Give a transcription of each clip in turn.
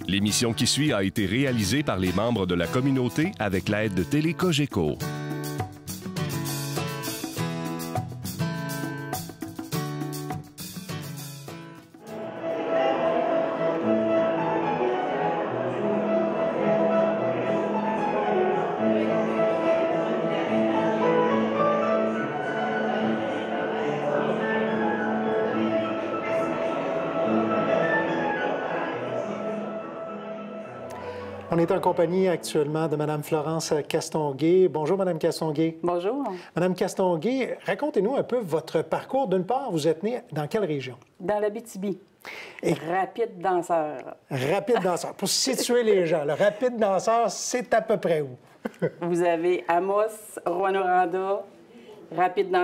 L'émission qui suit a été réalisée par les membres de la communauté avec l'aide de Télé Cogeco. On est en compagnie actuellement de Mme Florence Castonguay. Bonjour, Mme Castonguay. Bonjour. Mme Castonguay, racontez-nous un peu votre parcours. D'une part, vous êtes née dans quelle région? Dans l'Abitibi. Et... Rapide danseur. Rapide danseur. Pour situer les gens, le rapide danseur, c'est à peu près où? Vous avez Amos, Rouyn-Noranda, rapide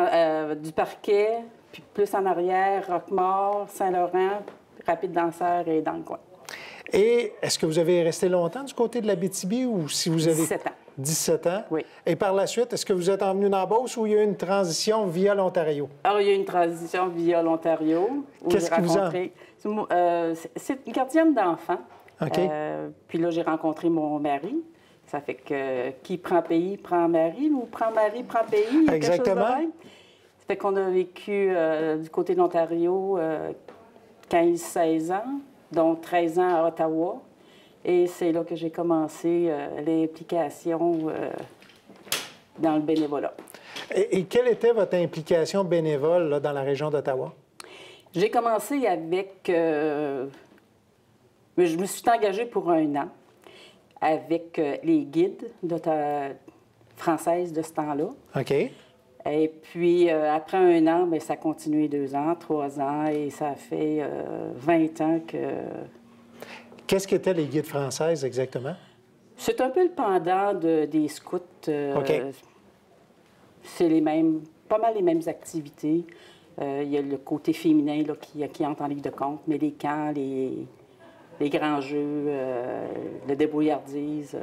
du Parquet, puis plus en arrière, Roquemort, Saint-Laurent, rapide danseur et dans le coin. Et est-ce que vous avez resté longtemps du côté de l'Abitibi ou si vous avez... 17 ans. 17 ans? Oui. Et par la suite, est-ce que vous êtes envenu dans la Beauce ou il y a eu une transition via l'Ontario? Alors, il y a eu une transition via l'Ontario. Qu'est-ce qui vous a... C'est une gardienne d'enfants. OK. Puis là, j'ai rencontré mon mari. Ça fait que qui prend pays, prend mari, ou prend mari, prend pays. Exactement. Ça fait qu'on a vécu du côté de l'Ontario 15-16 ans. Donc 13 ans à Ottawa. Et c'est là que j'ai commencé l'implication dans le bénévolat. Et quelle était votre implication bénévole là, dans la région d'Ottawa? J'ai commencé avec... je me suis engagée pour 1 an avec les guides françaises de ce temps-là. OK. Et puis, après 1 an, bien, ça a continué 2 ans, 3 ans, et ça fait 20 ans que... Qu'est-ce qu'étaient les guides françaises exactement? C'est un peu le pendant des scouts. OK. C'est pas mal les mêmes activités. Il y a le côté féminin là, qui entre en ligne de compte, mais les camps, les grands jeux, le débrouillardise...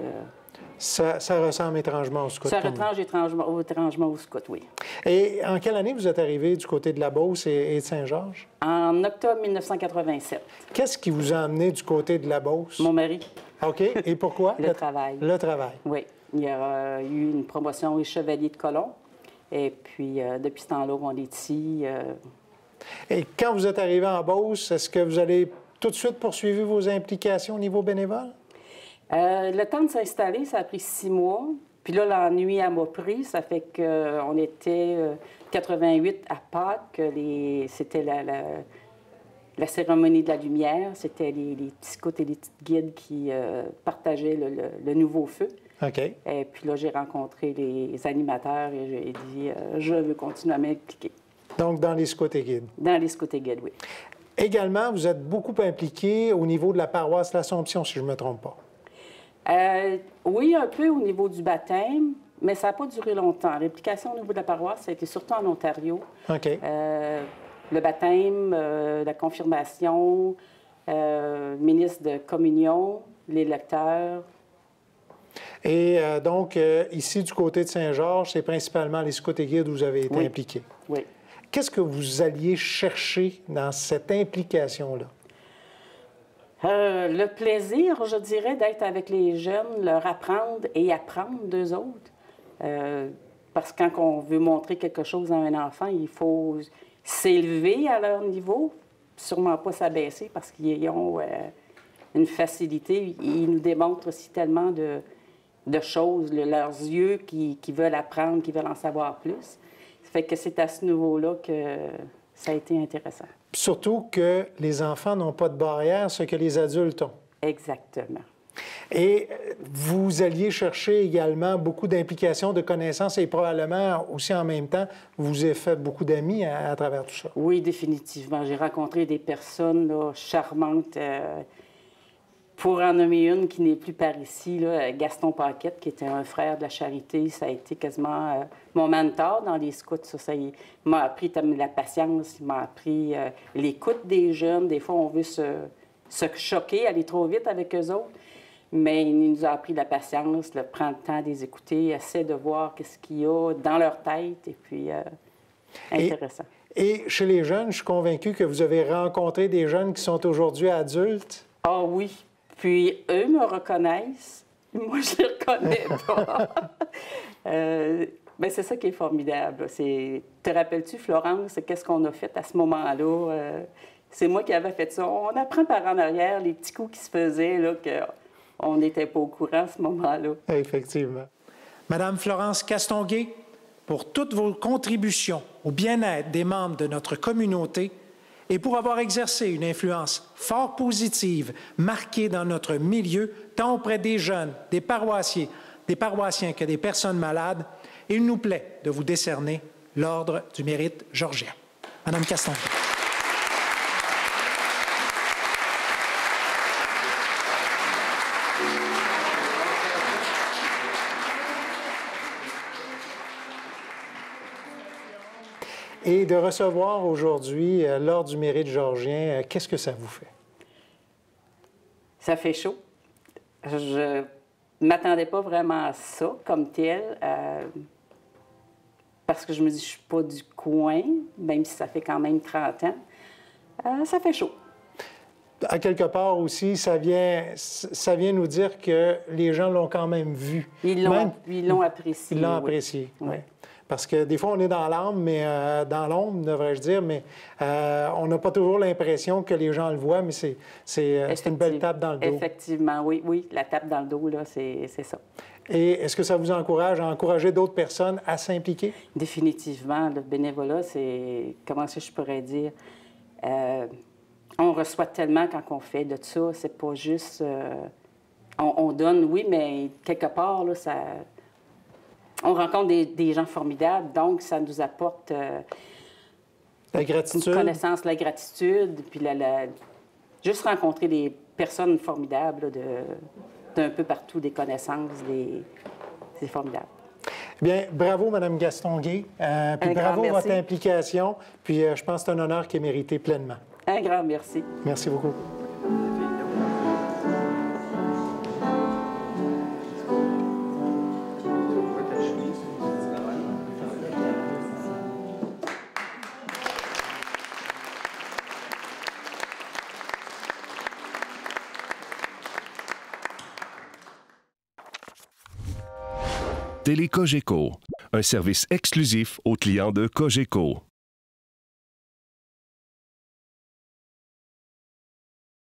Ça ressemble étrangement au scout. Ça ressemble étrangement au scout, oui. Et en quelle année vous êtes arrivé du côté de la Beauce et de Saint-Georges? En octobre 1987. Qu'est-ce qui vous a amené du côté de la Beauce? Mon mari. OK. Et pourquoi? Le travail. Le travail. Oui. Il y a eu une promotion au chevalier de colon. Et puis, depuis ce temps-là, on est ici. Et quand vous êtes arrivé en Beauce, est-ce que vous allez tout de suite poursuivre vos implications au niveau bénévole? Le temps de s'installer, ça a pris 6 mois. Puis là, l'ennui m'a pris. Ça fait qu'on était 88 à Pâques. C'était la cérémonie de la lumière. C'était les petits scouts et les petites guides qui partageaient le nouveau feu. OK. Et puis là, j'ai rencontré les animateurs et j'ai dit je veux continuer à m'impliquer. Donc, dans les scouts et guides? Dans les scouts et guides, oui. Également, vous êtes beaucoup impliqué au niveau de la paroisse l'Assomption, si je ne me trompe pas. Oui, un peu au niveau du baptême, mais ça n'a pas duré longtemps. L'implication au niveau de la paroisse, ça a été surtout en Ontario. OK. Le baptême, la confirmation, ministre de communion, les lecteurs. Et donc, ici, du côté de Saint-Georges, c'est principalement les scouts et guides où vous avez été impliqués. Oui. Qu'est-ce que vous alliez chercher dans cette implication-là? Le plaisir, je dirais, d'être avec les jeunes, leur apprendre et apprendre d'eux autres. Parce que quand on veut montrer quelque chose à un enfant, il faut s'élever à leur niveau, sûrement pas s'abaisser parce qu'ils ont une facilité. Ils nous démontrent aussi tellement de choses, leurs yeux qui veulent apprendre, qui veulent en savoir plus. Ça fait que c'est à ce niveau-là que ça a été intéressant. Surtout que les enfants n'ont pas de barrière, ce que les adultes ont. Exactement. Et vous alliez chercher également beaucoup d'implications, de connaissances et probablement aussi en même temps, vous avez fait beaucoup d'amis à travers tout ça. Oui, définitivement. J'ai rencontré des personnes là, charmantes. Pour en nommer une qui n'est plus par ici, là, Gaston Paquette, qui était un frère de la charité, ça a été quasiment mon mentor dans les scouts. Il m'a appris la patience, il m'a appris l'écoute des jeunes. Des fois, on veut se choquer, aller trop vite avec eux autres. Mais il nous a appris la patience, prendre le temps de les écouter, essayer de voir qu'est-ce qu'il y a dans leur tête. Et puis, intéressant. Et chez les jeunes, je suis convaincu que vous avez rencontré des jeunes qui sont aujourd'hui adultes. Ah oui. Puis, eux me reconnaissent. Moi, je ne les reconnais pas. Ben, c'est ça qui est formidable. Te rappelles-tu, Florence, qu'est-ce qu'on a fait à ce moment-là? C'est moi qui avais fait ça. On apprend par en arrière les petits coups qui se faisaient, là, qu'on n'était pas au courant à ce moment-là. Effectivement. Madame Florence Castonguay, pour toutes vos contributions au bien-être des membres de notre communauté et pour avoir exercé une influence fort positive, marquée dans notre milieu, tant auprès des jeunes, des paroissiens que des personnes malades, il nous plaît de vous décerner l'Ordre du Mérite georgien. Madame Castonguay. Et de recevoir aujourd'hui l'Ordre du Mérite georgien, qu'est-ce que ça vous fait? Ça fait chaud. Je ne m'attendais pas vraiment à ça comme tel, parce que je me dis, je ne suis pas du coin, même si ça fait quand même 30 ans. Ça fait chaud. À quelque part aussi, ça vient nous dire que les gens l'ont quand même vu. Ils l'ont apprécié. Ils l'ont apprécié, oui. Parce que des fois, on est dans l'âme, mais dans l'ombre, devrais-je dire, mais on n'a pas toujours l'impression que les gens le voient, mais c'est une belle tape dans le dos. Effectivement, oui, la tape dans le dos, là, c'est ça. Et est-ce que ça vous encourage à encourager d'autres personnes à s'impliquer? Définitivement. Le bénévolat, c'est, comment ça je pourrais dire, on reçoit tellement quand on fait de ça, c'est pas juste, on donne, oui, mais quelque part, là, ça... On rencontre des gens formidables, donc ça nous apporte la gratitude. Une connaissance, la gratitude, puis juste rencontrer des personnes formidables d'un peu partout, des connaissances, c'est formidable. Bien, bravo, Mme Castonguay. Puis bravo votre implication. Puis je pense que c'est un honneur qui est mérité pleinement. Un grand merci. Merci beaucoup. Télé Cogeco, un service exclusif aux clients de Cogeco.